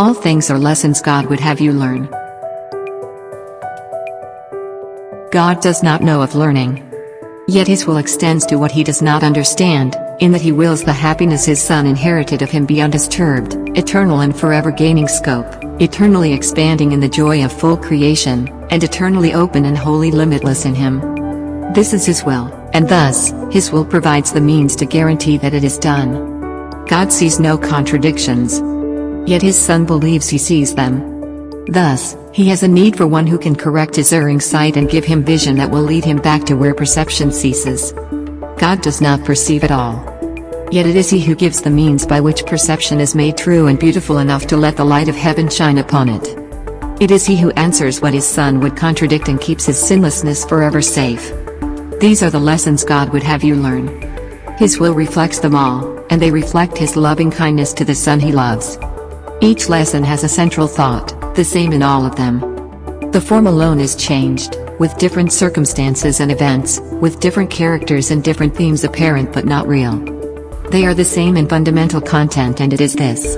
All things are lessons God would have you learn. God does not know of learning. Yet his will extends to what he does not understand, in that he wills the happiness his Son inherited of him be undisturbed, eternal and forever gaining scope, eternally expanding in the joy of full creation, and eternally open and wholly limitless in him. This is his will, and thus, his will provides the means to guarantee that it is done. God sees no contradictions. Yet his Son believes he sees them. Thus, he has a need for one who can correct his erring sight and give him vision that will lead him back to where perception ceases. God does not perceive at all. Yet it is he who gives the means by which perception is made true and beautiful enough to let the light of heaven shine upon it. It is he who answers what his Son would contradict and keeps his sinlessness forever safe. These are the lessons God would have you learn. His will reflects them all, and they reflect his loving kindness to the Son he loves. Each lesson has a central thought, the same in all of them. The form alone is changed, with different circumstances and events, with different characters and different themes apparent but not real. They are the same in fundamental content, and it is this.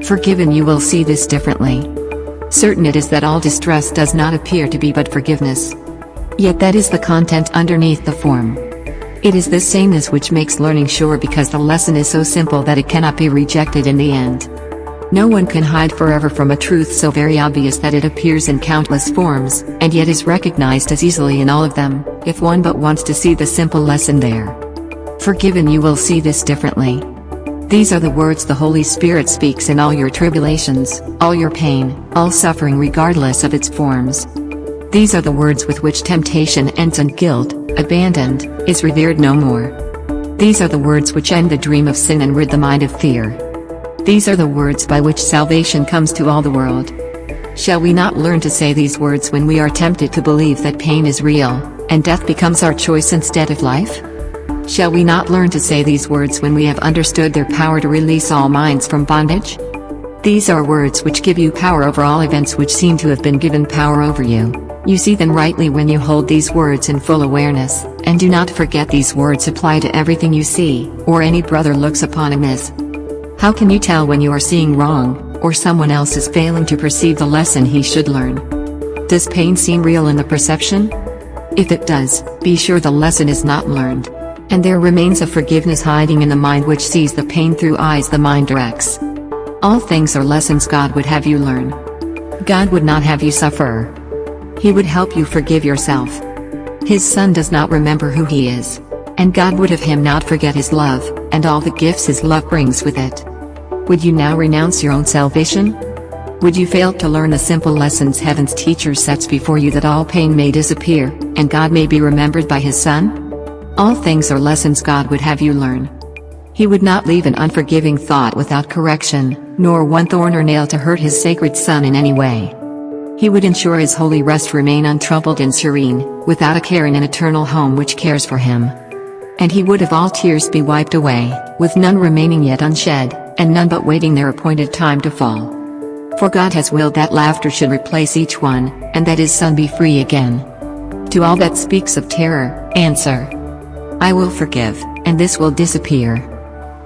Forgiven, you will see this differently. Certain it is that all distress does not appear to be but forgiveness. Yet that is the content underneath the form. It is this sameness which makes learning sure, because the lesson is so simple that it cannot be rejected in the end. No one can hide forever from a truth so very obvious that it appears in countless forms, and yet is recognized as easily in all of them, if one but wants to see the simple lesson there. Forgiven, you will see this differently. These are the words the Holy Spirit speaks in all your tribulations, all your pain, all suffering regardless of its forms. These are the words with which temptation ends and guilt, abandoned, is revered no more. These are the words which end the dream of sin and rid the mind of fear. These are the words by which salvation comes to all the world. Shall we not learn to say these words when we are tempted to believe that pain is real, and death becomes our choice instead of life? Shall we not learn to say these words when we have understood their power to release all minds from bondage? These are words which give you power over all events which seem to have been given power over you. You see them rightly when you hold these words in full awareness, and do not forget these words apply to everything you see, or any brother looks upon amiss. How can you tell when you are seeing wrong, or someone else is failing to perceive the lesson he should learn? Does pain seem real in the perception? If it does, be sure the lesson is not learned. And there remains a forgiveness hiding in the mind which sees the pain through eyes the mind directs. All things are lessons God would have you learn. God would not have you suffer. He would help you forgive yourself. His Son does not remember who he is. And God would have him not forget his love, and all the gifts his love brings with it. Would you now renounce your own salvation? Would you fail to learn the simple lessons heaven's teacher sets before you, that all pain may disappear, and God may be remembered by his Son? All things are lessons God would have you learn. He would not leave an unforgiving thought without correction, nor one thorn or nail to hurt his sacred Son in any way. He would ensure his holy rest remain untroubled and serene, without a care, in an eternal home which cares for him. And he would have all tears be wiped away, with none remaining yet unshed, and none but waiting their appointed time to fall. For God has willed that laughter should replace each one, and that his Son be free again. To all that speaks of terror, answer, I will forgive, and this will disappear.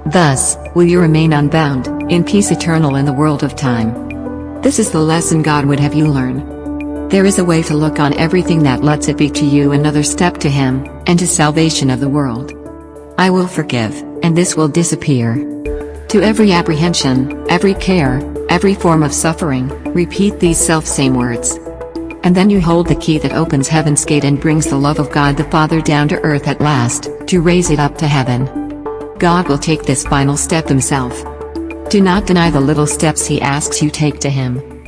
Thus, will you remain unbound, in peace eternal in the world of time. This is the lesson God would have you learn. There is a way to look on everything that lets it be to you another step to him, and to salvation of the world. I will forgive, and this will disappear. To every apprehension, every care, every form of suffering, repeat these self-same words. And then you hold the key that opens heaven's gate and brings the love of God the Father down to earth at last, to raise it up to heaven. God will take this final step himself. Do not deny the little steps he asks you take to him.